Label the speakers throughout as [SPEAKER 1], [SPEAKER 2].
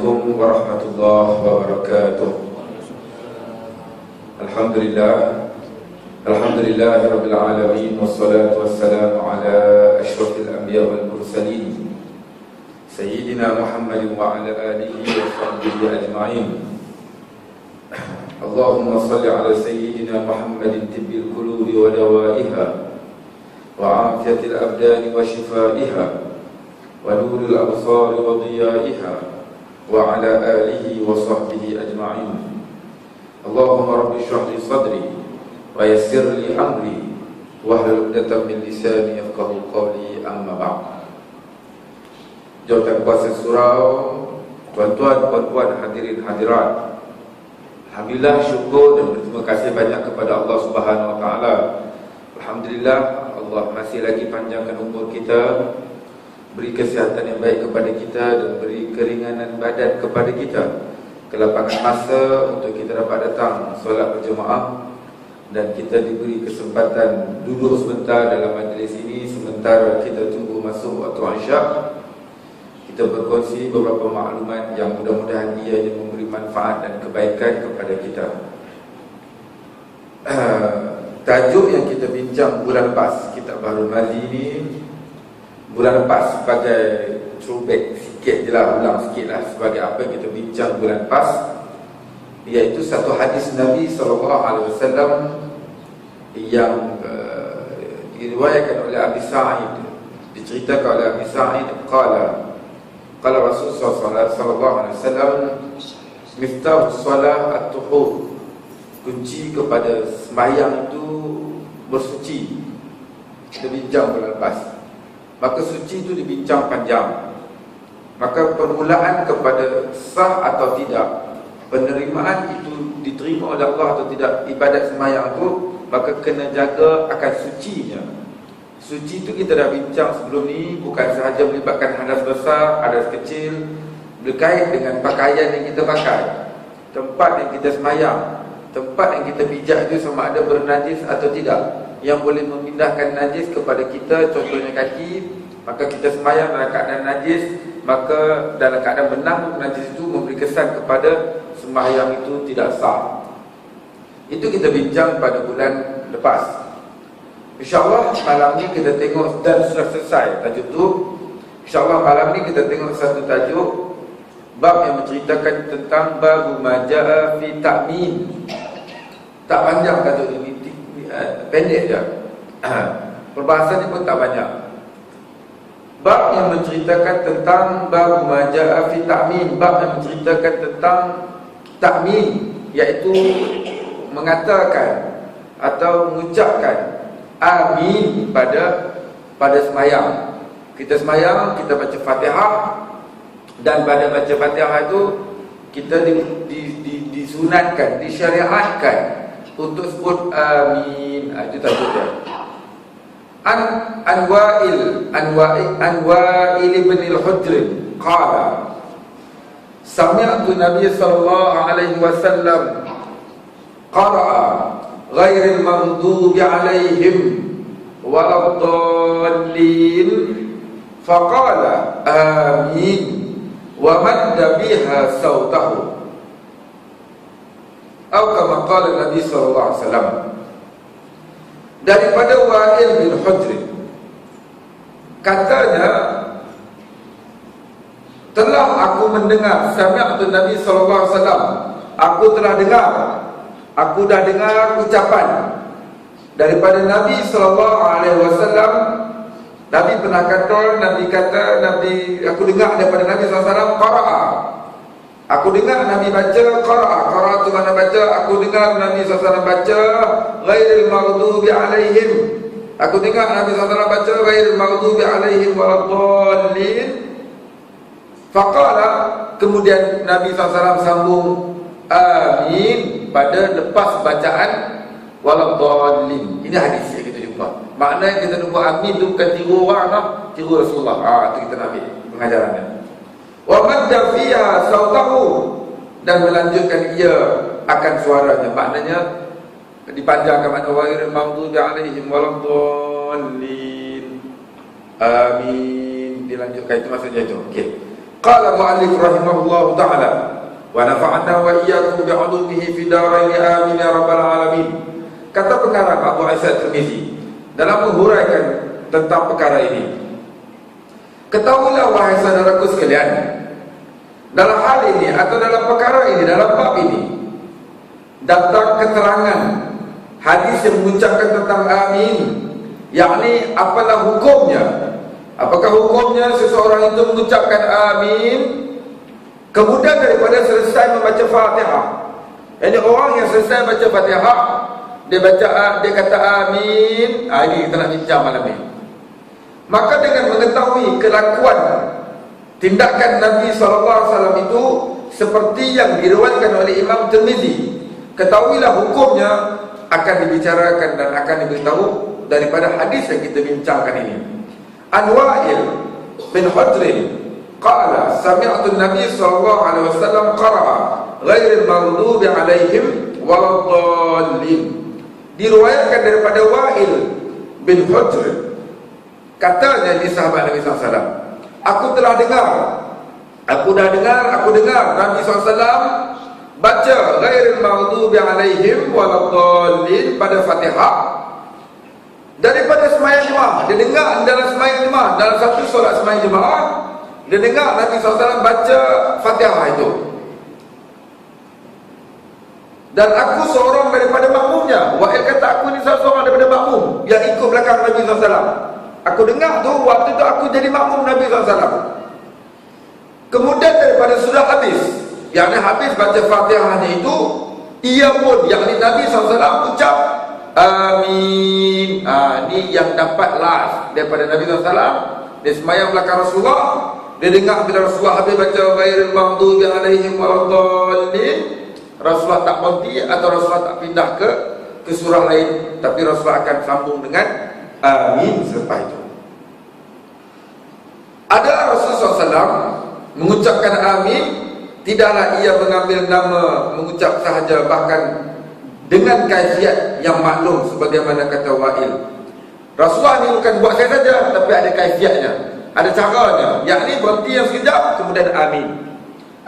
[SPEAKER 1] Assalamualaikum warahmatullahi wabarakatuh. Alhamdulillah rabbil alamin, wassalatu wassalamu ala asyrafil anbiya wal mursalin sayyidina Muhammadin wa ala alihi wa sahbihi ajma'in. Allahumma salli ala sayyidina Muhammadin tibbil qulubi wa dawaiha wa afiyatil abdani wa shifaiha wa nuril absari wa diyaiha wa ala alihi wa sahbihi ajma'in. Allahumma rabbi shrah li sadri wa yassir li amri wahlul 'uqdatam min lisani yafqahu qawli, amma ba'd. Jawatan kuasa surau, tuan-tuan, puan-puan, hadirin hadirat, alhamdulillah, syukur dan berterima kasih banyak kepada Allah Subhanahu wa taala. Alhamdulillah, Allah masih lagi panjangkan umur kita, beri kesihatan yang baik kepada kita dan beri keringanan badan kepada kita, kelapangan masa untuk kita dapat datang solat berjemaah, dan kita diberi kesempatan duduk sebentar dalam majlis ini sementara kita tunggu masuk waktu Isyak. Kita berkongsi beberapa maklumat yang mudah-mudahan ia memberi manfaat dan kebaikan kepada kita. Tajuk yang kita bincang bulan lepas, Kitab Bahrul Mazi ini, bulan lepas, sebagai throwback sikit je lah, ulang sikit lah sebagai apa yang kita bincang bulan lepas, iaitu satu hadis Nabi SAW yang diriwayatkan oleh Abi Sa'id, diceritakan oleh Abi Sa'id, qala Rasulullah SAW, miftahus salah at-tuhur, kunci kepada sembahyang itu bersuci. Kita bincang bulan lepas, maka suci itu dibincang panjang. Maka permulaan kepada sah atau tidak, penerimaan itu diterima oleh Allah atau tidak ibadat sembahyang itu, maka kena jaga akan sucinya. Suci itu kita dah bincang sebelum ni, bukan sahaja melibatkan hadas besar, hadas kecil, berkait dengan pakaian yang kita pakai, tempat yang kita sembahyang, tempat yang kita pijak itu sama ada bernajis atau tidak, yang boleh memindahkan najis kepada kita, contohnya kaki. Maka kita sembahyang dalam keadaan najis, maka dalam keadaan menanggung najis itu memberi kesan kepada sembahyang itu tidak sah. Itu kita bincang pada bulan lepas. InsyaAllah malam ni kita tengok, dan sudah selesai tajuk tu. InsyaAllah malam ni kita tengok satu tajuk, bab yang menceritakan tentang babu maja'a fi ta'min. Tak panjang tajuk ini, pendek je. Perbahasan ni pun tak banyak. Bab yang menceritakan tentang babu maja'a fi ta'min, bab yang menceritakan tentang ta'min, iaitu mengatakan atau mengucapkan amin pada sembahyang. Kita sembahyang, kita baca Fatihah, dan pada baca Fatihah itu kita disunatkan, disyariatkan untuk sebut amin. Itu tajuk dia. An Wa'il ibn al-Hujr qala sami'tu Nabi sallallahu alaihi wasallam qara'a ghairil maghdubi alaihim waladdallin faqala amin wa madda biha sautahu, atau kama qala Nabi sallallahu alaihi wasallam. Daripada Wa'il bin Hujr, katanya, telah aku mendengar, sami'tu Nabi sallallahu alaihi wasallam, aku telah dengar, aku dah dengar ucapan daripada Nabi sallallahu alaihi wasallam. Nabi pernah kata, aku dengar daripada Nabi sallallahu alaihi wasallam, qara'a. Aku dengar Nabi baca, qara'a tu mana baca, aku dengar Nabi SAW baca ghairil maghdubi alaihim. Aku dengar Nabi SAW baca ghairil maghdubi alaihim waladdallin. Faqala, kemudian Nabi SAW sambung amin pada lepas bacaan waladdallin. Ini hadis yang kita jumpa. Maknanya kita jumpa amin tu bukan tiru orang lah, tiru Rasulullah. Itu kita nak ambil pengajarannya. Wa madda fiha sautahu, dan melanjutkan ia akan suaranya. Maknanya dipanjangkan, makna ghairil maghdubi alaihim waladdallin, amin, dilanjutkan. Itu maksudnya itu. Okey. Qala mu'allif rahimahullahu ta'ala wa nafa'na wa iyyakum bi'ulumihi fi darain amin ya rabbal alamin. Kata pengarang Abu Isa Tirmizi dalam menghuraikan tentang perkara ini, ketahuilah wahai saudaraku sekalian, dalam hal ini atau dalam perkara ini, dalam bab ini datang keterangan hadis yang mengucapkan tentang amin, yakni apalah hukumnya. Apakah hukumnya seseorang itu mengucapkan amin kemudian daripada selesai membaca Fatihah? Jadi orang yang selesai baca Fatihah, dia kata amin. Ini kita nak bincang malam ini. Maka dengan mengetahui kelakuan tindakan Nabi SAW itu seperti yang diriwayatkan oleh Imam Tirmizi, ketahuilah hukumnya akan dibicarakan dan akan diberitahu daripada hadis yang kita bincangkan ini. An Wa'il bin Hujr qala sami'tu an-nabiy sallallahu alaihi wasallam qara'a ghairil maghdubi alaihim waladdallin. Diriwayatkan daripada Wa'il bin Hujr, katanya di sahabat Nabi SAW, aku dengar Nabi SAW baca ghairil maghdubi alaihim waladdallin pada Fatihah daripada sembahyang jemaah. Dia dengar dalam sembahyang jemaah, dalam satu solat sembahyang jemaah, dia dengar Nabi SAW baca Fatihah itu. Dan aku seorang daripada makmumnya. Wa'il kata aku ni seorang daripada makmum yang ikut belakang Nabi SAW. Aku dengar tu, waktu tu aku jadi makmum Nabi SAW. Kemudian daripada sudah habis, yakni habis baca Fatihahnya itu, ia pun, yakni Nabi SAW ucap amin. Ni yang dapat last daripada Nabi SAW. Dia sembahyang belakang Rasulullah, dia dengar bila Rasulullah habis baca ghairil maghdubi alaihim waladdallin, Rasulullah tak berhenti atau Rasulullah tak pindah ke surah lain, tapi Rasulullah akan sambung dengan amin selepas itu. Adalah Rasulullah SAW mengucapkan amin, tidaklah ia mengambil nama mengucap sahaja, bahkan dengan kaifiat yang maklum sebagaimana kata Wa'il. Rasulullah ni bukan buat saya saja, tapi ada kaifiatnya, ada caranya, yakni berhenti yang sekejap kemudian amin.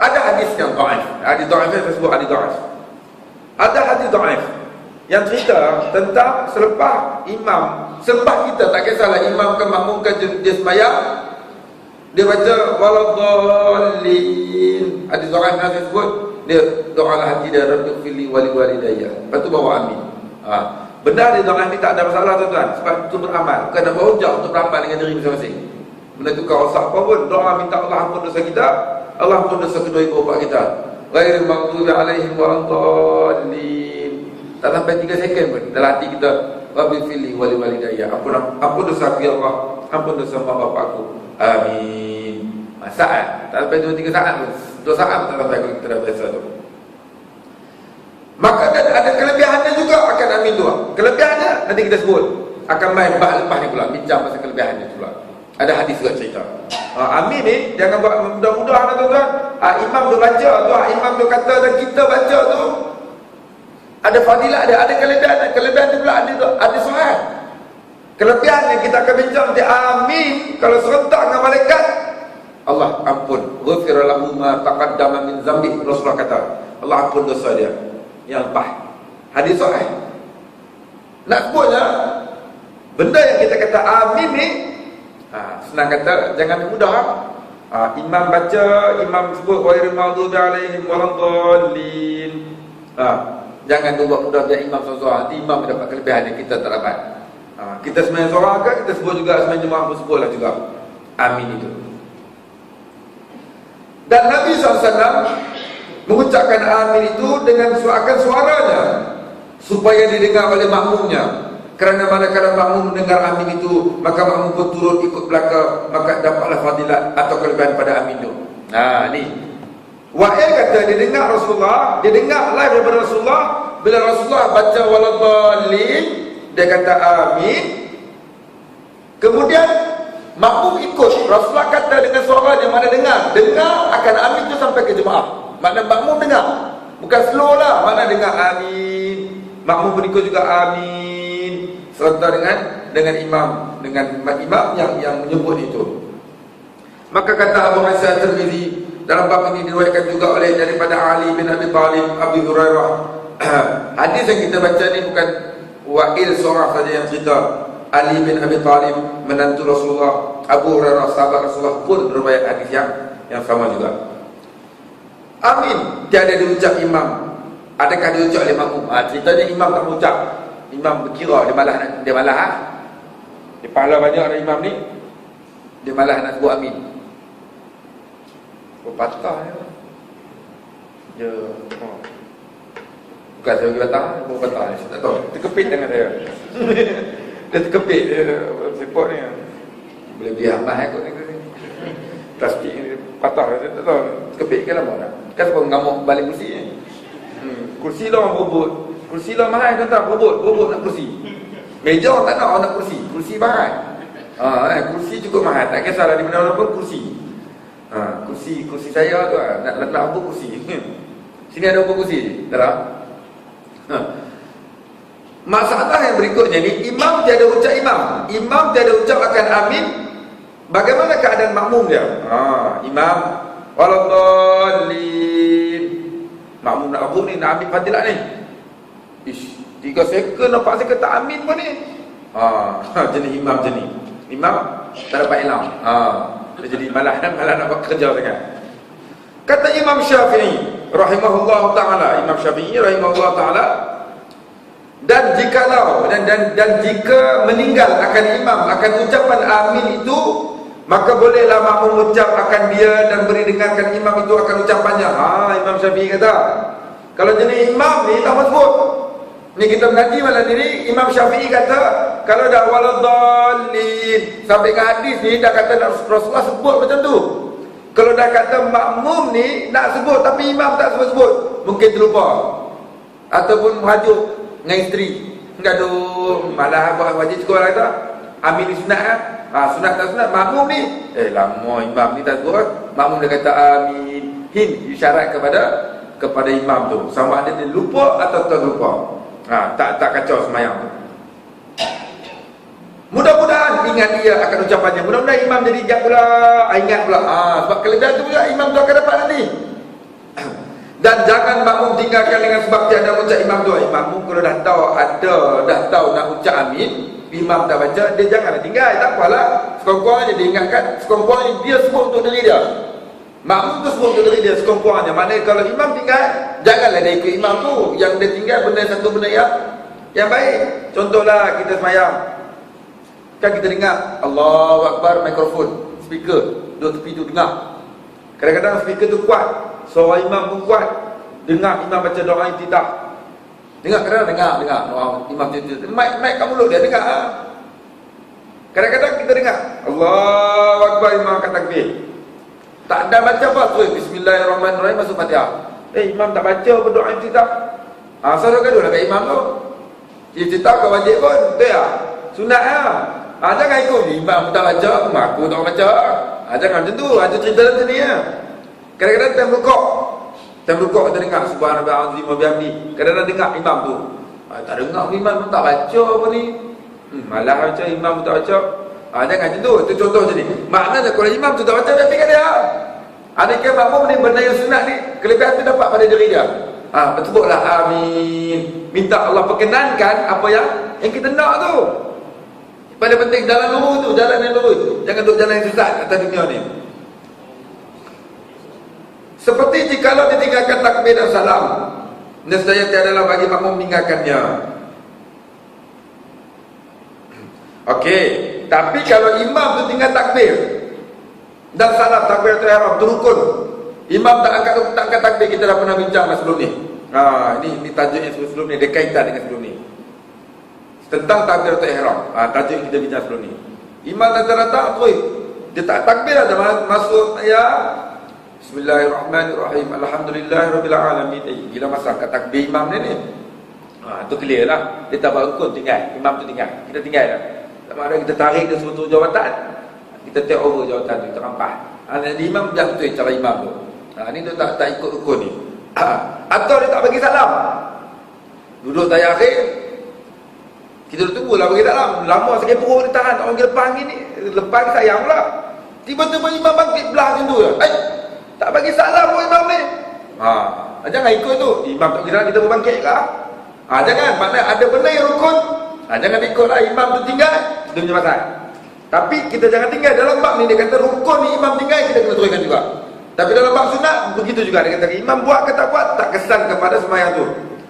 [SPEAKER 1] Ada hadis yang dhaif, hadis dhaif saya sebut hadis dhaif. Ada hadis dhaif yang cerita tentang selepas kita, tak kisahlah imam ke makmum ke dia sembahyang, dia baca waladdallin. Hadis dhaif yang saya sebut, dia doa lah hati dia, rabbighfirli wa liwalidayya, lepas tu bawa amin. Benda di dhaif ni tak ada masalah tuan-tuan, sebab itu beramal, bukan nak berhujah untuk beramal dengan diri masing-masing. Benda tu kau rosak apa pun, doa minta Allah ampun dosa kita, Allah ampun dosa kedua ibu bapa kita. Ghairil maghdubi alaihim waladdallin. Tak sampai 3 second pun dalam hati kita, rabbighfirli wa liwalidayya, ampun dosa aku ya Allah, ampun dosa mak bapak aku, amin. Saat tak sampai 2-3 saat pun, 2 saat tak sampai kalau kita dah biasa tu. Maka ada kelebihannya juga akan amin tu. Kelebihannya nanti kita sebut, akan main bab lepas ni pula, bincang pasal kelebihannya tu pula. Ada hadis juga cerita. Amin ni jangan buat mudah-mudah tuan-tuan. Imam tu baca tu, imam tu kata dan kita baca tu, ada fadilat dia, ada kelebihan. Kelebihan tu pula ada soal. Kelebihan yang kita akan bincang nanti, amin kalau serentak dengan malaikat, Allah ampun, ghufira lahu ma taqaddama min zambi. Rasulullah kata, Allah ampun dosa dia yang lepas. Hadis sahih. Nak sebutnya benda yang kita kata amin ni, senang kata, jangan mudah. Imam baca, imam sebut ghairil maghdubi alaihim waladdallin. Jangan buat mudah biar imam seorang. Nanti imam dapat kelebihan yang kita tak dapat. Kita sembahyang seorang kan, kita sebut juga, sembahyang jemaah pun sebutlah juga amin itu. Dan Nabi SAW mengucapkan amin itu dengan suarakan suaranya supaya didengar oleh makmumnya. Kerana manakala makmum mendengar amin itu, maka makmum pun turut ikut belaka, maka dapatlah fadilat atau kelebihan pada amin itu. Ni Wa'il kata dia dengar Rasulullah, dia dengar live daripada Rasulullah. Bila Rasulullah baca waladdallin, dia kata amin. Kemudian makmum ikut. Rasulullah kata dengan suara yang mana dengar akan amin tu sampai ke jemaah. Makna makmum dengar, bukan slow lah, makna dengar amin, makmum pun ikut juga amin, serta dengan imam yang menyebut itu. Maka kata Abu Hasan Tirmizi, dalam bab ini diriwayatkan juga oleh daripada Ali bin Abi Talib, Abi Hurairah. Hadis yang kita baca ni bukan Wa'il seorang saja yang cerita. Ali bin Abi Talib, menantu Rasulullah, Abu Hurairah sahabat Rasulullah pun berriwayat hadis yang sama juga. Amin tiada diucap imam. Adakah diucap oleh makmum? Ceritanya imam tak mengucap. Imam berkira dia malah dia pahala banyak ada imam ni. Dia malah nak sebut amin. Patah dia. Bukan saya pergi batang, dia patah. Saya tak tahu. Terkepit dengan dia. Dia terkepit sepot ni. Boleh beli amal kot ni. Plastik ni patah. Saya tak tahu. Terkepit ke lama dah. Kan sebab mengamuk balik kursi ni. Kursi lah orang berebut. Kursi lah mahal tuan-tuan. Berebut nak kursi. Meja orang tak nak kursi. Kursi mahal. Kursi cukup mahal. Tak kisahlah di mana-mana pun kursi. Kursi saya tu nak apa kursi. Sini ada apa kursi? Tak. Masalah yang berikutnya ni, imam tiada ucap imam tiada ucap akan amin. Bagaimana keadaan makmum dia? Imam waladhdallin. Makmum nak abuk ni, nak ambil fadilat ni. 3 second nampak saya kata amin pun ni. Jenis imam jenis. Imam tak dapat ilham. Dia jadi malah nak buat kerja sangat. Kata Imam Syafi'i rahimahullah ta'ala, Imam Syafi'i rahimahullah ta'ala, dan jikalau dan jika meninggal akan imam akan ucapan amin itu, maka bolehlah makmum ucap akan dia dan beri dengarkan imam itu akan ucapannya. Imam Syafi'i kata, kalau jenis imam ni tak sebut. Ni kita mengaji malam ni, Imam Syafi'i kata kalau dah waladhdallin sampai ke hadis ni dah kata Rasulullah sebut macam tu. Kalau dah kata makmum ni nak sebut tapi imam tak sebut, mungkin terlupa ataupun mengajuk dengan isteri. Gaduh, malah buat wajib cukup lah kata. Amin ni sunat kan? Sunat tak sunat makmum ni. Lama imam ni tak sebut. Makmum dia kata amin. Isyarat kepada imam tu. Sama ada dia lupa atau tak lupa. Tak kacau semayang tu. Mudah-mudahan ingat dia akan ucapannya. Mudah-mudahan imam jadi ingat pula. Sebab kelebihan tu juga imam tu akan dapat nanti. Dan jangan makmum tinggalkan dengan sebab tiada ucap imam tu. Makmum kalau dah tahu nak ucap amin, imam dah baca, dia janganlah tinggal. Tak apalah, sekurang-kurangnya dia ingatkan, sekurang-kurangnya dia sebut untuk diri dia. Makmum tu sebut untuk diri dia sekurang-kurangnya. Maknanya kalau imam tinggal, janganlah dia ikut imam tu. Yang dia tinggal satu benda yang baik. Contohlah kita semayang, kan kita dengar Allahu Akbar, mikrofon, speaker duduk tepi tu dengar. Kadang-kadang speaker tu kuat, suara imam pun kuat. Dengar imam baca doa iftitah. Kadang-kadang dengar imam tu mic kat mulut dia dengar. Kadang-kadang kita dengar Allahu Akbar, imam angkat takbir. Tak ada baca apa tu, bismillahirrahmanirrahim, masuk Fatihah. Imam tak baca berdoa iftitah. Salah gaduh lah kat imam tu. Iftitah kau wajib pun, betul ya? Sunat lah. Jangan ikut imam tak baca, aku tak baca. Jangan macam tu. Itu cerita macam ni ya. Kadang-kadang time rukuk kita dengar subhanallah azim wa bihamdi. Kadang-kadang dengar imam tu. Tak dengar imam pun tak baca apa ni. Malah baca imam pun tak baca. Jangan macam tu. Itu contoh macam ni. Maknanya kalau imam tu tak baca, dia fikir dia. Adakah makmum ni benda yang sunat ni, kelebihan tu dapat pada diri dia. Bersebutlah amin. Minta Allah perkenankan apa yang kita nak tu. Paling penting jalan lurus tu, jalan yang lurus. Jangan duduk jalan yang sesat atas dunia ni. Seperti jikalau ditinggalkan takbir dan salam, nescaya tiadalah bagi makmum meninggalkannya. Okey, tapi kalau imam tu tinggal takbir dan salam, takbiratul ihram tu rukun. Imam tak angkat takbir, kita dah pernah bincang sebelum ni. Ini tajuk yang sebelum ni, dia kaitan dengan sebelum ni. Tentang takbiratul ihram. Tajuk yang kita bincang sebelum ni. Imam datang terus, dia tak takbir dah masuk ya Bismillahirrahmanirrahim, Alhamdulillahirabbil alamin. Gila masa angkat takbir imam ni. Tu clear lah. Dia tak buat rukun, tinggal. Imam tu tinggal. Kita tinggal dah. Tak mahu kita tarik dia suatu jawatan. Kita take over jawatan tu, kita rampas. Jadi imam dah betul cara imam tu. Ni tu tak ikut rukun ni. Atau dia tak bagi salam. Duduk tayar akhir, kita tunggulah bagi salam. Lama sikit perut dia tahan. Orang lepas ni lepas sayang pula.
[SPEAKER 2] Tiba-tiba imam bangkit belah macam tu je. Tak bagi salam pun imam ni. Jangan ikut tu. Imam tak kira kita berbangkit ke? Jangan. Maknanya ada benda yang rukun. Jangan ikutlah imam tu tinggal. Itu punya pasal. Tapi kita jangan tinggal. Dalam bab ni dia kata rukun ni imam tinggal, kita kena teruskan juga. Tapi dalam bab sunat begitu juga. Dia kata imam buat ke tak buat, tak kesan kepada sembahyang tu.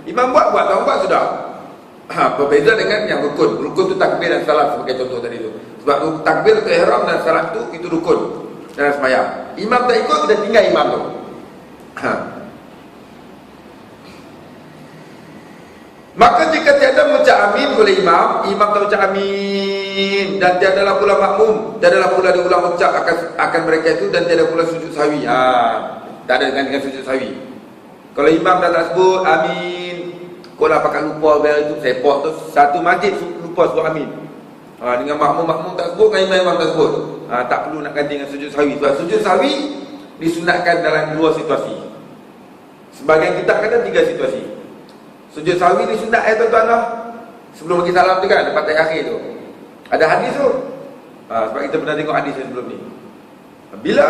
[SPEAKER 2] Imam buat, tak buat sudah. Berbeza dengan yang rukun. Rukun tu takbir dan salam sebagai contoh tadi tu. Sebab takbir tu ihram dan salam tu itu rukun dalam sembahyang. Imam tak ikut, kita tinggal imam tu. Maka jika tiada mengucap amin oleh imam tak ucap amin, dan tiadalah pula makmum, tiadalah pula diulang ucap akan mereka itu, dan tiada pula sujud sahwi. Tak ada dengan sujud sahwi. Kalau imam dah tak sebut amin, kau lah pakai lupa biar itu sepak tu satu masjid lupa sebut amin. Dengan makmum tak sebut, dengan imam tak sebut. Tak perlu nak ganti dengan sujud sahwi. Sebab sujud sahwi disunatkan dalam dua situasi. Sebagian kitab kata tiga situasi. Sujud sahwi disunat tuan-tuan lah. Sebelum bagi salam tu kan, lepas tahiyat akhir tu. Ada hadis tu. Sebab kita pernah tengok hadis sebelum ni. Bila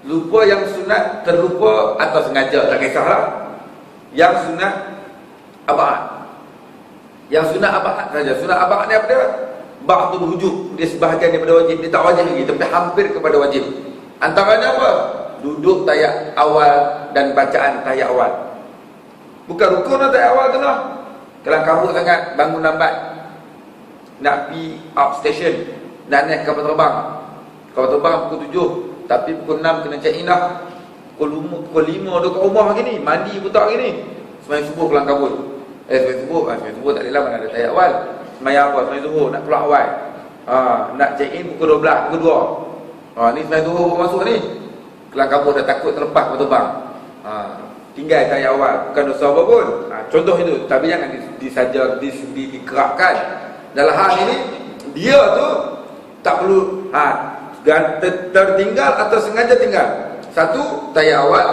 [SPEAKER 2] lupa yang sunat terlupa atau sengaja, tak kisahlah. Yang sunat abad. Yang sunat abad saja. Sunat abad ni apa dia? Ba'dul wujub. Dia sebahagian daripada wajib. Dia tak wajib lagi, tapi hampir kepada wajib. Antaranya apa? Duduk tahiyat awal dan bacaan tahiyat awal. Bukan rukun atau tahiyat awal tu lah. Kalau kabut sangat, bangun lambat, nak pergi outstation, nak naik kapal terbang. Kapal terbang pukul 7, tapi pukul 6 kena check in lah. Pukul 5 duduk kat rumah lagi ni, mandi pun tak lagi ni. Semayang subuh kelang kabut. Semayang subuh tak boleh lah, mana ada tahiyat awal. Semayang apa? Semayang subuh, nak keluar awal. Nak check in pukul 12, pukul 2. Ni semayang subuh pun masuk ni. Kelang kabut dah takut terlepas kapal terbang. Tinggal tahiyat awal, bukan dosa apa pun. Contoh itu. Tapi jangan dikerapkan. Dalam hal ini, dia tu tak perlu tertinggal atau sengaja tinggal. Satu, tahiyat awal.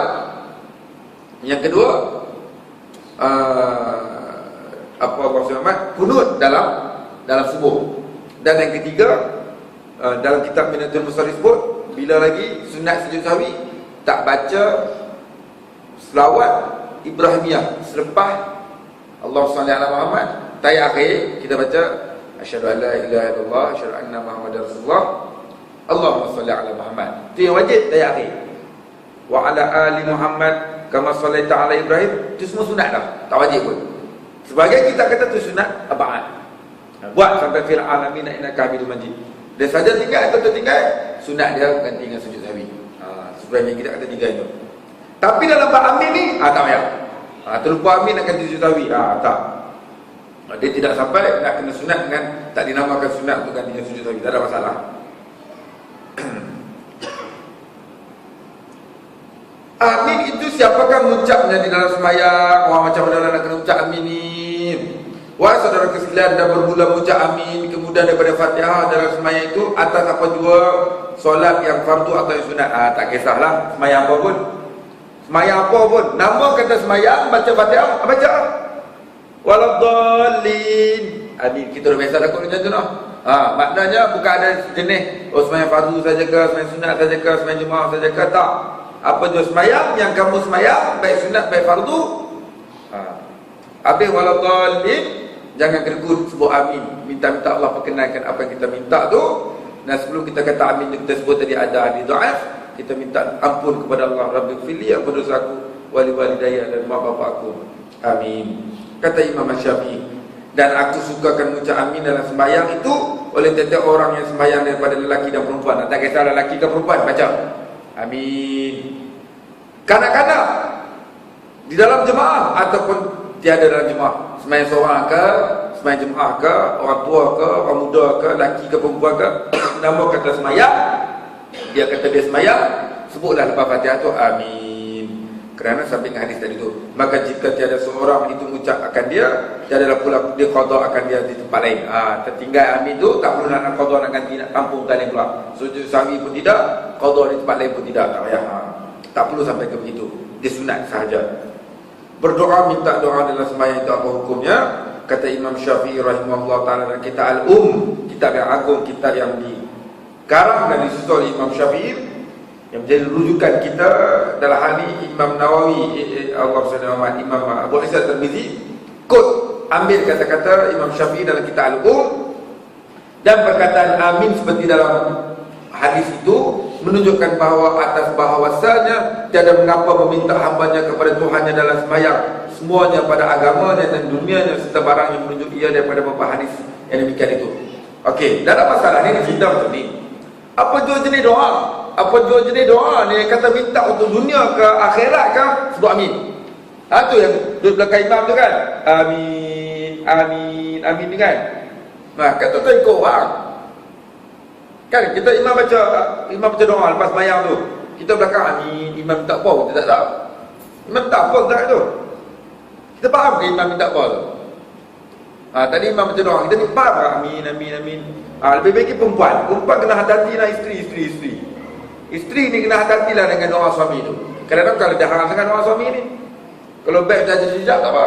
[SPEAKER 2] Yang kedua, kunut dalam subuh. Dan yang ketiga, dalam kitab Minatul Mustar disebut, bila lagi sunat sujud sahwi, tak baca selawat Ibrahimiyah selepas Allah SWT Muhammad. Tahiyat akhir kita baca asyhadu an la ilaha illallah asyhadu anna Muhammadar Rasulullah Allahumma shalli ala Muhammad. Itu yang wajib tahiyat akhir. Wa ala ali Muhammad kama shallaita ala Ibrahim. Itu semua sunat dah, tak wajib pun. Sebagai kita kata tu sunat abad. Buat sampai fil alamin innaka hamidum majid. Dan saja tinggal atau tertinggal, sunat dia ganti dengan sujud sahwi. Sebenarnya kita kata tiga itu. Tapi dalam bab amin ni, tak payah. Terlupa amin nak ganti sujud sahwi. Tak. Dia tidak sampai nak kena sunat dengan tak dinamakan sunat untuk ganti dengan sujud sahwi. Tak ada masalah. Amin itu siapakah mengucapnya di dalam sembahyang? Macam mana nak kena ucap amin ni? Wahai saudara sekalian, dah bermula mengucap amin kemudian daripada Fatihah dalam sembahyang itu atas apa jua solat yang fardu atau yang sunat. Tak kisahlah sembahyang apa pun. Sembahyang apa pun, nama kata sembahyang, baca Fatihah, baca waladdallin. Amin. Kita dah biasa takut macam tu noh. Maknanya bukan ada jenis sembahyang fardu saja ke, sembahyang sunat saja ke, sembahyang jemaah saja ke, tak. Apa jua sembahyang yang kamu sembahyang, baik sunat baik fardu. Habis waladdallin, jangan kena sebut amin. Minta-minta Allah perkenankan apa yang kita minta tu. Dan sebelum kita kata amin, kita sebut tadi ada hadis dhaif. Kita minta ampun kepada Allah, Rabbighfirli, ampun dosaku, wali walidayya dan mak bapak aku. Amin. Kata Imam Syafi'i. Dan aku sukakan mengucap amin dalam sembahyang itu oleh setiap orang yang sembahyang daripada lelaki dan perempuan. Tak kisah lelaki ke perempuan, baca amin. Kanak-kanak di dalam jemaah ataupun tiada dalam jemaah, sembahyang seorang ke, sembahyang jemaah ke, orang tua ke, orang muda ke, lelaki ke perempuan ke, nama kata sembahyang, dia kata dia sembahyang, sebutlah lepas Fatihah tu amin. Kerana samping hadis tadi tu, maka jika tiada seorang itu mengucap akan dia, tiadalah pula dia qada akan dia di tempat lain. Tertinggal amin tu tak perlu nak qada, nak ganti, nak tampung tadi pula. Sujud sahwi pun tidak, qada di tempat lain pun tidak, tak payah. Tak perlu sampai ke begitu. Dia sunat sahaja. Berdoa, minta doa dalam sembahyang itu apa hukumnya? Kata Imam Syafi'i rahimahullah ta'ala dalam kitab Al-Kitab yang agung, kitab yang Sekarang dan disusul oleh Imam Syafi'i, yang menjadi rujukan kita dalam hal ini Imam Nawawi, Imam Abu Isa Tirmizi ambil kata-kata Imam Syafi'i dalam kitab Al-Um, dan perkataan amin seperti dalam hadis itu menunjukkan bahawa atas bahawasanya tiada mengapa meminta hambanya kepada Tuhannya dalam sembahyang, semuanya pada agamanya dan dunianya serta barang yang menunjuk ia daripada beberapa hadis yang demikian itu. Okey, dalam masalah ni cerita macam ni. Apa jua jenis doa? Apa jua jenis doa ni kata minta untuk dunia ke akhirat ke, sebut amin. Tu yang duduk belakang imam tu kan. Amin, amin, amin ni kan. Kata tu ikut orang. Kan kita imam baca doa lepas sembahyang tu. Kita belakang amin, imam minta apa kita tak tahu. Imam minta apa tak tu. Kita faham ke imam minta apa tu? Tadi imam baca doa, kita ni faham ke amin, amin, amin. Lebih baik perempuan kena hati-hati lah isteri. Isteri ni kena hati-hati lah dengan doa suami tu. Kadang-kadang kalau jarang sangat doa suami ni, kalau baik jaga sejak tak apa.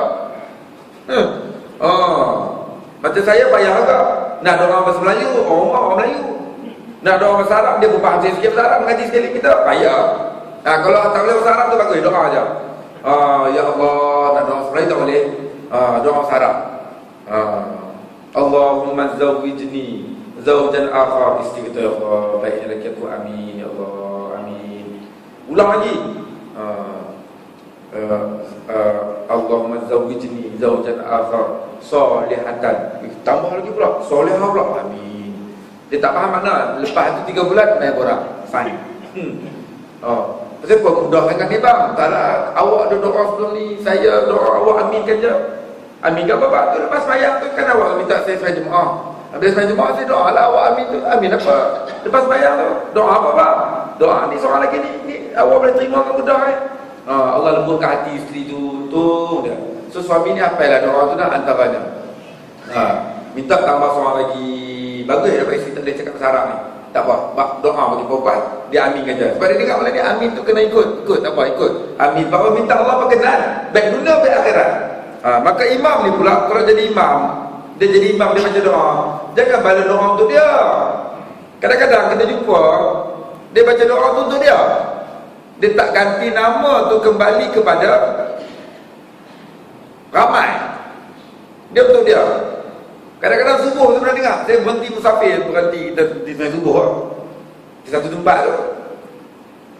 [SPEAKER 2] Macam saya payah agak nak doa bahasa Melayu, orang Melayu. Nak doa bahasa Arab, dia pun faham sikit bahasa Arab, mengaji sekali kita, payah. Kalau tak boleh bahasa Arab tu bagus, doa aja. Ya Allah, nak doa bahasa Melayu tak boleh. Doa bahasa Arab. Allahumma zawwijni zawjan akhar, isteri kita, ya Allah, baiknya lagi aku, amin, ya Allah, amin. Ulang lagi. Allahumma zawwijni zawjan akhar solihatan, tambah lagi pula solihah pula, amin. Dia tak faham makna. Lepas tu 3 bulan main borak, fine. Pasal apa mudah sangat ni bang? Taklah awak ada doa sebelum ni, saya doa awak aminkan je. Aminkan apa tu lepas sembahyang tu kan awak minta saya sembahyang Jumaat. Habis sembahyang Jumaat saya doa lah awak amin tu. Amin apa? Lepas sembahyang tu doa apa bang? Doa ni seorang lagi ni awak boleh terima dengan mudah Allah lembutkan hati isteri tu dia. So suami ni apalah doa tu dah antaranya. Minta tambah seorang lagi. Bagus dapat isteri tak boleh cakap bahasa Arab ni. Tak apa, doa bagi perempuan, dia aminkan je. Sebab dia dengar malam ni amin tu kena ikut tak apa, ikut. Amin, bahawa minta Allah berkenan, baik dunia baik akhirat. Maka imam ni pula kalau jadi imam, dia jadi imam, dia baca doa, jangan bala doa untuk dia. Kadang-kadang kita jumpa dia baca doa tu untuk dia. Dia tak ganti nama tu kembali kepada ramai. Dia untuk dia. Kadang-kadang subuh saya pernah dengar, saya berhenti musafir, berhenti di subuh di satu tempat tu,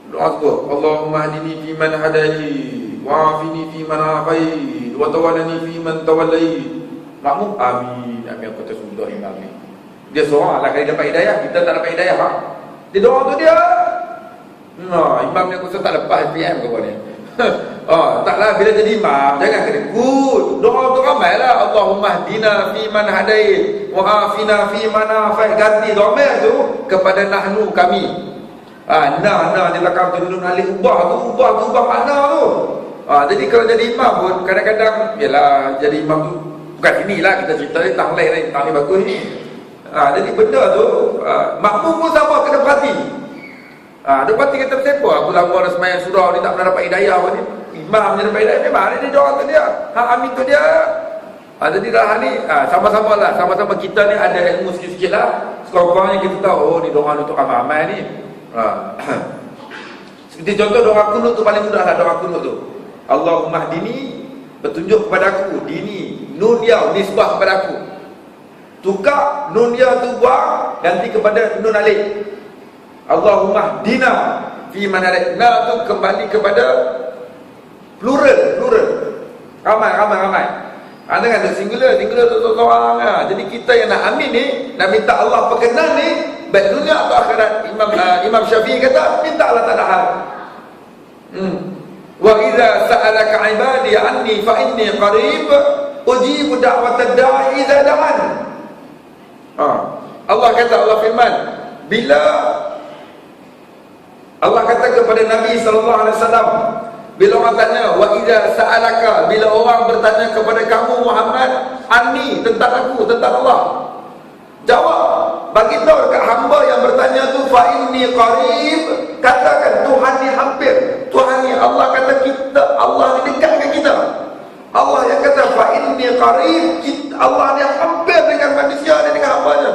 [SPEAKER 2] doa subuh, Allahumma hadini fi man hadai, wa afini fi man afai, wa tawallani fi man tawallai. Makmum amin, amin. Aku tersudah imam ni. Dia seorang lah kali dapat hidayah, kita tak dapat hidayah. Dia doa tu dia. Imam ni aku rasa tak lepas PM ke apa ni. Taklah bila jadi imam jangan kena good. Doa tu ramai lah. Allahumma hdina fi man hadait wa afina fi man afai. Ganti doa tu kepada nahnu kami. Nah di belakang tu nun alif ubah makna tu. Jadi kalau jadi imam pun kadang-kadang yalah jadi imam tu bukan inilah kita cerita ni tang lain tang ni bagus ni. Jadi benda tu makmum pun sama kena perhati. Dia pasti kata siapa aku lama dah semayang surau ni tak pernah dapat hidayah apa ni. Imam je dapat hidayah, memang dia doa tu dia. Amin tu dia. Jadi dah ni sama-sama lah, sama-sama kita ni ada ilmu sikit-sikit lah. Sekurang-kurangnya kita tahu ni doa untuk amal-amal ni. Seperti contoh doa kunut tu paling mudah lah, doa kunut tu. Allahumma hdini, petunjuk kepada aku, dini, nun ya nisbah kepada aku. Tukar nun ya tu buang, ganti kepada nun alif. Allahumma hdina fi man hadait. Na tu kembali kepada plural. Ramai. Dengan singular tu seorang. Jadi kita yang nak amin ni, nak minta Allah perkenan ni, baik dunia atau akhirat. Imam Syafi'i kata, minta Allah tak ada hal. Wa idza sa'alaka 'ibadi anni fa inni qarib ujibu da'watad da'i idza da'an. Allah kata, Allah firman, bila Allah kata kepada Nabi SAW, bila orang tanya, wa idza sa'alaka, bila orang bertanya kepada kamu Muhammad, anni, tentang aku, tentang Allah, jawab, bagi tahu dekat hamba yang bertanya tu, fa inni qarib, katakan Tuhan ni hampir. Tuhan ni, Allah kata kita, Allah ni dekat dengan kita. Allah yang kata fa inni qarib, Allah ni hampir dengan manusia ni, dengan hamba-Nya.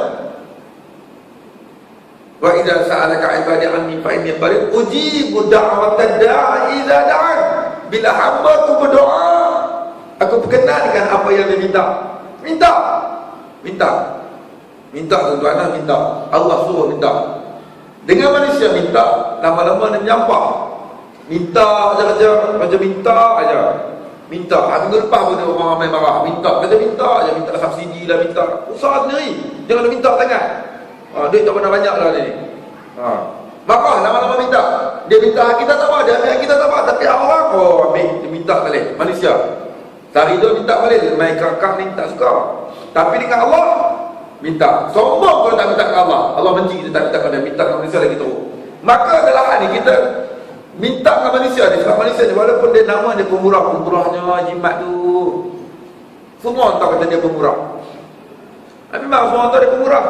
[SPEAKER 2] Wa idza sa'alaka 'ibadi 'anni fa inni qarib ujibu da'watad da'i idza da'an. Bila hamba tu berdoa, aku berkenan dengan apa yang dia minta. Minta tuan-tuan, minta. Allah suruh minta. Dengan manusia minta, lama-lama dia menyampah. Minta aja, macam minta aja. Minta. Minggu lepas pun orang ramai marah. Minta aja, minta subsidi lah, minta. Usaha sendiri. Jangan minta sangat. Duit tak pernah banyak lah dia ni. Marah lama-lama minta. Dia minta hak kita tak apa, dia ambil hak kita tak apa. Tapi orang, ambil, dia minta balik. Manusia. Sehari tu minta balik, dia main kakak ni tak suka. Tapi dengan Allah, minta. Sombong kalau tak minta dengan Allah. Allah benci kita tak minta dengan dia, minta dengan manusia lagi teruk. Maka adalah ni kita minta dengan manusia ni. Sebab manusia ni walaupun dia nama dia pemurah-pemurahnya, jimat tu, semua orang tahu kata dia pemurah. Tapi memang semua orang tahu dia pemurah.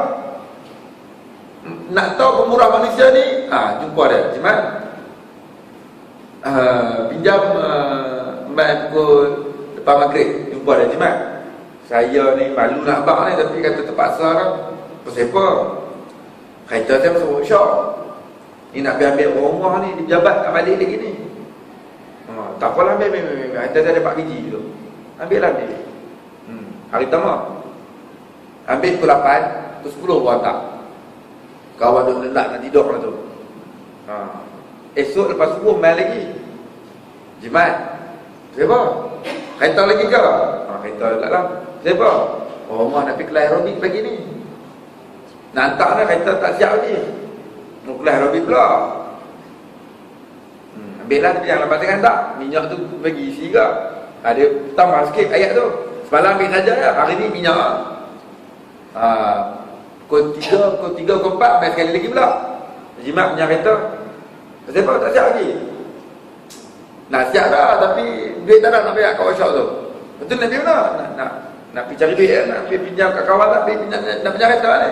[SPEAKER 2] Nak tahu pemurah manusia ni, jumpa dia jimat. Pinjam main pukul lepas maghrib, jumpa dia jimat. Saya ni malu nak abang ni, tapi kata terpaksa kan. Apa? Kereta saya masuk workshop. Ni nak ambil rumah ni, dia pejabat nak balik lagi ni. Tak apalah, ambil. Kereta saya dapat gaji tu. Ambil lah dia. Hari pertama ambil pukul 8, pukul 10 buat tak. Kawan duk lelak nak tidur lah tu. Esok lepas subuh main lagi. Jimat. Siapa? Kereta lagi ke? Kereta dekat lah. Siapa? Rumah nak pergi kelas aerobik pagi ni. Nak hantar lah, kereta tak siap lagi. Mau kelas aerobik pula. Ambil lah, tapi jangan lambat sangat tak. Minyak tu bagi isi ke? Dia tambah sikit ayat tu. Semalam ambil saja ya. Hari ni minyak pukul 3, pukul 4 main sekali lagi pula. Jimat punya kereta. Siapa tak siap lagi? Nak siap dah, tapi duit tak nak bayar kat workshop tu. Betul nak pergi mana? Nak pergi cari duit, nak pergi pinjam kat kawan, nak pinjam kereta ni.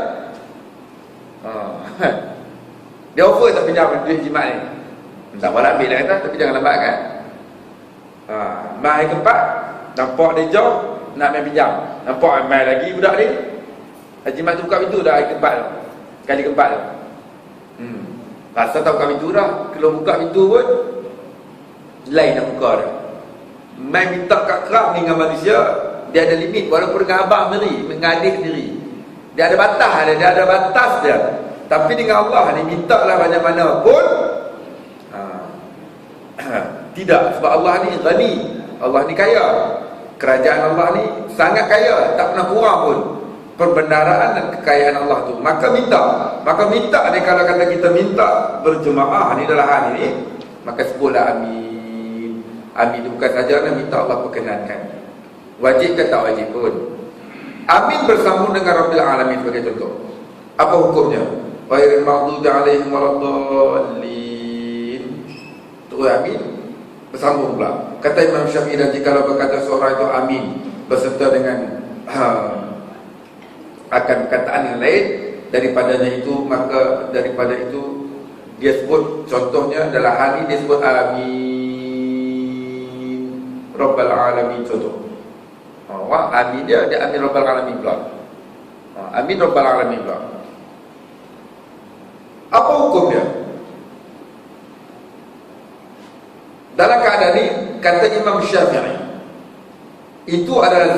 [SPEAKER 2] Dia offer tak pinjam duit jimat ni. Tak apa nak ambil lah kereta, tapi jangan lambat kan. Hari keempat, nampak dia jauh, nak main pinjam. Nampak main lagi budak ni. Jimat tu buka pintu dah hari keempat tu. Kali keempat tu. Pasal tak buka pintu dah. Kalau buka pintu pun lain nak buka dah. Main minta kat kerap ni dengan manusia, dia ada limit. Walaupun dengan abang sendiri, dengan adik sendiri, dia ada batas dia, dia ada batas dia. Tapi dengan Allah ni, minta lah banyak mana pun tidak. Sebab Allah ni ghani, Allah ni kaya. Kerajaan Allah ni sangat kaya, tak pernah kurang pun perbendaraan dan kekayaan Allah tu. Maka minta ni, kalau kata kita minta berjemaah ni dalam hal ini, maka sebutlah amin. Amin itu bukan saja nak minta Allah perkenankan. Wajib ke tak wajib pun. Amin bersambung dengan Rabbil Alamin sebagai contoh. Apa hukumnya? Ghairil maghdubi alaihim waladdallin. Terus amin bersambung pula. Kata Imam Syafi'i, dan jikalau berkata seorang itu amin berserta dengan akan perkataan yang lain daripadanya itu, maka daripada itu dia sebut, contohnya dalam hal ini dia sebut amin Rabbal Alamin contoh. Amin dia amin Rabbal Alamin pula. Amin Rabbal Alamin pula. Apa hukum dia? Dalam keadaan ini, kata Imam Syafi'i, itu adalah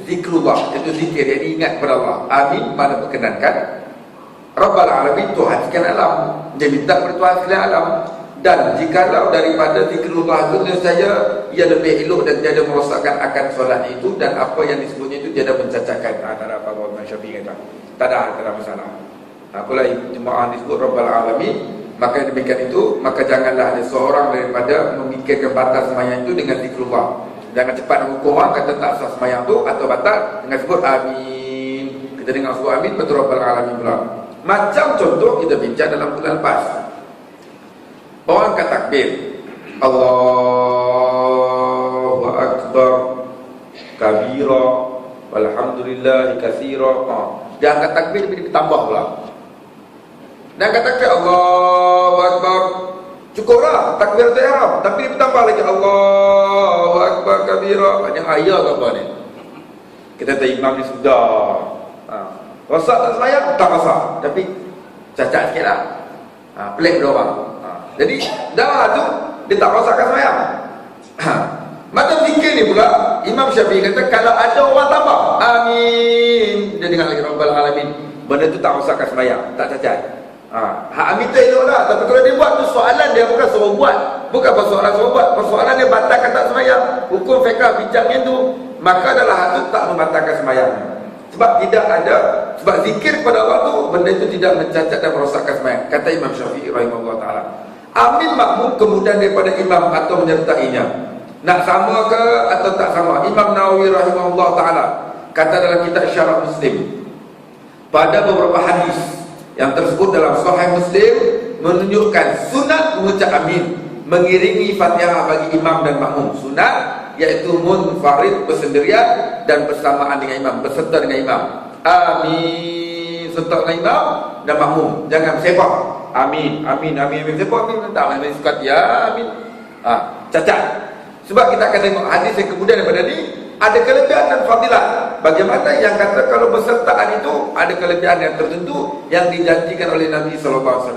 [SPEAKER 2] zikrullah, itu zikir yang diingat kepada Allah. Amin mana perkenankan Rabbal Alamin, Tuhan sekalian alam. Dia minta kepada Tuhan sekalian alam. Dan jikalau daripada zikrullah itu saya ia lebih elok dan tiada merosakkan akan solat itu, dan apa yang disebutnya itu tiada mencacatkan. Tak ada apa-apa. Imam Syafi'i kata tak ada masalah. Kalau jemaah disebut Rabbal Alamin, maka demikian itu, maka janganlah ada seorang daripada memikirkan batas sembahyang itu dengan zikrullah. Jangan cepat mengukur orang kata tak sah sembahyang tu atau batal dengan sebut amin. Kita dengar sebut amin, betul Rabbal Alamin pula. Macam contoh kita bincang dalam bulan lepas, orang angkat takbir, Allahu Akbar kabira walhamdulillahi katsira. Dia angkat takbir tapi ditambah pula. Dan angkat takbir Allahu Akbar, cukuplah takbiratul ihram, tapi ditambah lagi Allahu Akbar kabira. Banyak ayat ke apa ni? Kita tahu imam ni sudah rosak tak sembahyang? Tak rosak, tapi cacat sikit lah. Pelik dia orang. Jadi dalam tu dia tak rosakkan sembahyang. Macam zikir ni pula, Imam Syafi'i kata kalau ada orang tambah amin, dia dengar lagi Rabbal Alamin, benda tu tak rosakkan sembahyang, tak cacat. Hak amin tu elok lah. Tapi kalau dia buat tu soalan dia, bukan suruh buat, bukan persoalan suruh buat, persoalan dia batalkan tak sembahyang. Hukum fiqh bincangnya tu, maka adalah hak tu tak membatalkan sembahyang. Sebab tidak ada, sebab zikir kepada Allah tu, benda itu tidak mencacat dan merosakkan sembahyang, kata Imam Syafi'i rahimahullah ta'ala. Amin makmum kemudian daripada imam atau menyertainya, nak sama ke atau tak sama. Imam Nawawi rahimahullah ta'ala kata dalam kitab Syarah Muslim, pada beberapa hadis yang tersebut dalam Sahih Muslim menunjukkan sunat mengucap amin mengiringi Fatihah bagi imam dan makmum. Sunat iaitu munfarid bersendirian dan bersamaan dengan imam, berserta dengan imam. Amin serta dengan imam dan makmum. Jangan bersepah. Amin, amin, amin, amin. Bersepah amin tak boleh suka ya amin. Cacat. Sebab kita akan tengok hadis yang kemudian daripada ni ada kelebihan dan fadilat. Bagaimana yang kata kalau bersertaan itu ada kelebihan yang tertentu yang dijanjikan oleh Nabi SAW.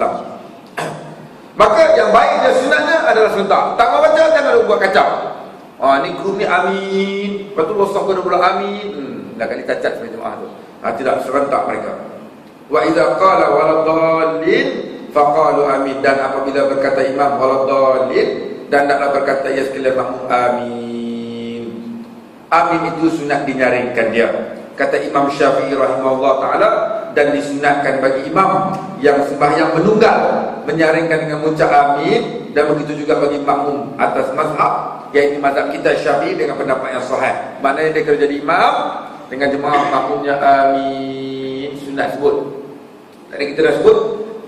[SPEAKER 2] Maka yang baik dan sunatnya adalah serentak. Tak mau baca, jangan buat kacau. Ni grup ni amin, lepas tu rosak kena pula amin. Dah kali cacat sebagai jemaah tu. Tidak serentak mereka. Wa idza qala waladdallin faqalu amin, dan apabila berkata imam waladdallin, dan taklah berkata ya sekalian makmum amin. Amin itu sunat dinyaringkan dia, kata Imam Syafi'i rahimahullah ta'ala. Dan disunatkan bagi imam yang sembahyang menunggal menyaringkan dengan mengucap amin, dan begitu juga bagi makmum atas mazhab, iaitu mazhab kita Syafi'i dengan pendapat yang sahih. Maknanya dia kena jadi imam dengan jemaah makmumnya amin, sunat sebut. Tadi kita dah sebut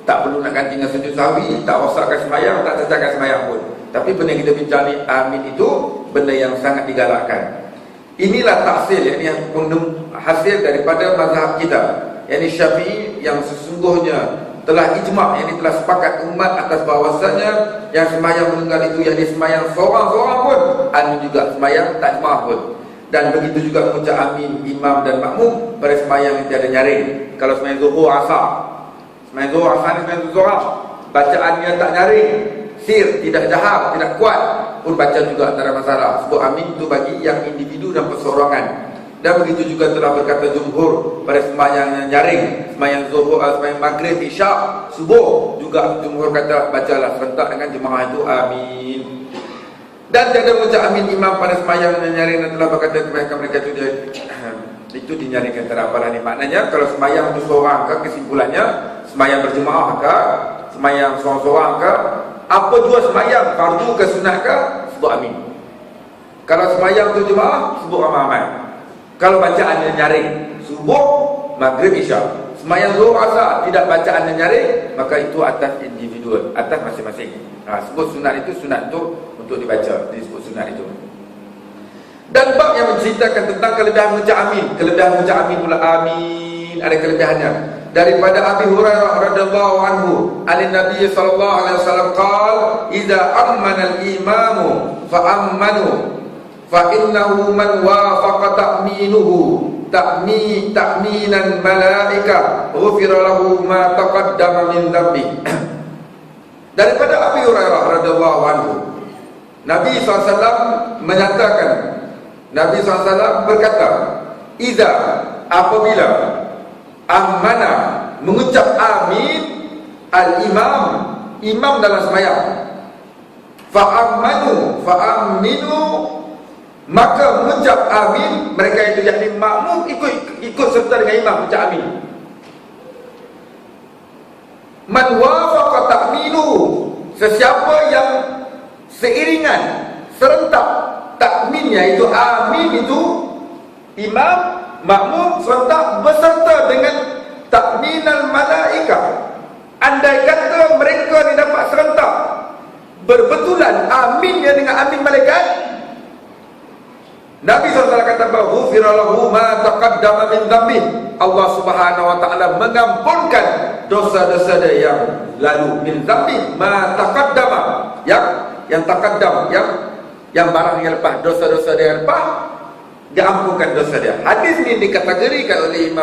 [SPEAKER 2] tak perlu nak ganti dengan sujud sahwi, tak rosakkan sembahyang, tak cacatkan sembahyang pun. Tapi benda yang kita bincang ni amin itu benda yang sangat digalakkan. Inilah tahsil, yang hasil daripada mazhab kita, yakni Syafi'i, yang sesungguhnya telah ijma', yakni telah sepakat umat atas bahawasanya yang sembahyang menunggal itu, yakni sembahyang seorang-seorang pun, amin juga sembahyang tak jemaah pun. Dan begitu juga mengucap amin imam dan makmum pada sembahyang yang tiada nyaring. Kalau sembahyang zuhur asar, sembahyang zuhur asar ni sembahyang zuhur, bacaannya tak nyaring, sir, tidak jahar, tidak kuat, pun baca juga tak ada masalah. Sebut amin itu bagi yang individu dan perseorangan. Dan begitu juga telah berkata jumhur pada sembahyang yang nyaring, sembahyang zuhur, sembahyang maghrib, isyak, subuh, juga jumhur kata bacalah serentak dengan jemaah itu amin. Dan tiada mengucap amin imam pada sembahyang yang nyaring, dan telah berkata kebanyakan mereka itu dinyaringkan. Terapalah ni maknanya, kalau sembahyang itu seorang ke, kesimpulannya sembahyang berjemaah ke, sembahyang seorang-seorang ke, apa jua sembahyang, fardu ke sunat ke, sebut amin. Kalau sembahyang tu jemaah, sebut ramai-ramai. Kalau bacaannya nyaring, subuh, maghrib, isyak. Sembahyang zuhur, asar, tidak bacaannya nyaring, maka itu atas individual, atas masing-masing. Sebut sunat itu, sunat itu untuk dibaca, disebut sunat itu. Dan bab yang menceritakan tentang kelebihan mengucap amin. Kelebihan mengucap amin pula, amin, ada kelebihannya. Daripada Abi Hurairah radhiyallahu anhu, an Nabi sallallahu alaihi wasallam qala, idza ammana al-imamu fa ammanu fa innahu man wafaqa ta'minuhu ta'minan malaika ghufira lahu ma taqaddama min dhanbi. Daripada Abi Hurairah radhiyallahu anhu, Nabi SAW menyatakan, Nabi SAW berkata, idza, apabila ammana, mengucap amin al-imam, imam dalam sembahyang, fa'aminu, maka mengucap amin mereka itu, yakni makmum ikut serta dengan imam mengucap amin. Man wafaqa ta'minu, sesiapa yang seiringan serentak takminnya itu, amin itu imam, makmum serentak beserta dengan takminal malaika. Andai kata mereka ni dapat serentak berbetulan aminnya dengan amin malaikat, Nabi SAW kata bahawa ghufira lahu ma taqaddama min dhanbi, Allah Subhanahu wa taala mengampunkan dosa-dosa dia yang lalu. Min dhanbi ma taqaddama, yang taqaddam, yang barang yang lepas, dosa-dosa dia yang lepas, dia ampunkan dosa dia. Hadis ini dikategorikan oleh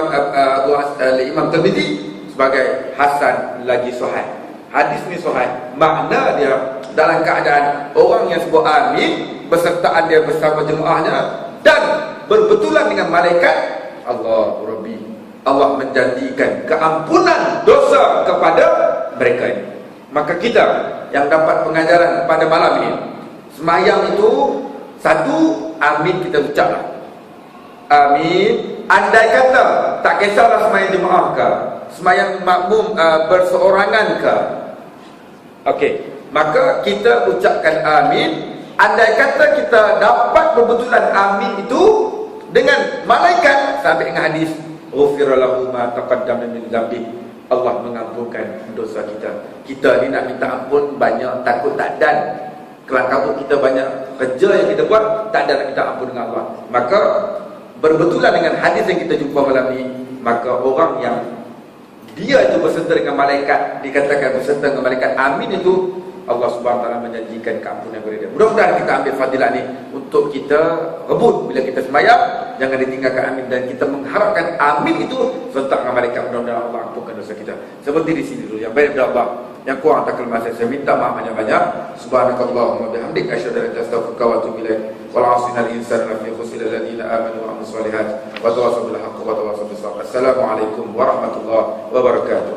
[SPEAKER 2] Imam Tirmizi sebagai hasan lagi sahih. Hadis ni sahih. Makna dia dalam keadaan orang yang sebut amin bersertaan dia bersama jemaahnya dan berbetulan dengan malaikat, Allah Rabbi, Allah menjanjikan keampunan dosa kepada mereka ini. Maka kita yang dapat pengajaran pada malam ini, semayang itu satu, amin kita ucaplah. Amin. Andai kata tak kisahlah semayang jemaah ke, semayang makmum berseorangan ke, okey, maka kita ucapkan amin. Andai kata kita dapat berbetulan amin itu dengan malaikat, sampai dengan hadis ghufira lahu ma taqaddama min dzambi, Allah mengampunkan dosa kita. Kita ni nak minta ampun banyak, takut tak dan kelang kabut kita banyak kerja yang kita buat, tak ada nak minta ampun dengan Allah. Maka berbetulan dengan hadis yang kita jumpa malam ni, maka orang yang dia itu berserta dengan malaikat, dikatakan berserta dengan malaikat amin itu, Allah Subhanahu Wa Taala menjanjikan keampunan kepada dia. Mudah-mudahan kita ambil fadilah ni untuk kita rebut bila kita sembahyang, jangan ditinggalkan amin, dan kita mengharapkan amin itu serta dengan malaikat. Mudah-mudahan Allah ampunkan dosa kita. Seperti di sini dulu, yang baik dari Allah, yang kurang tak kelemahan saya minta maaf banyak-banyak. Subhanakallahumma bihamdik asyhadu an la ilaha illa anta astaghfiruka wa atubu ilaik. Wal 'asril insana lafi khusr illa alladziina aamanu wa 'amilus shalihaati wa tawassaw bil haqqi wa tawassaw bis sabr. Assalamualaikum warahmatullahi wabarakatuh.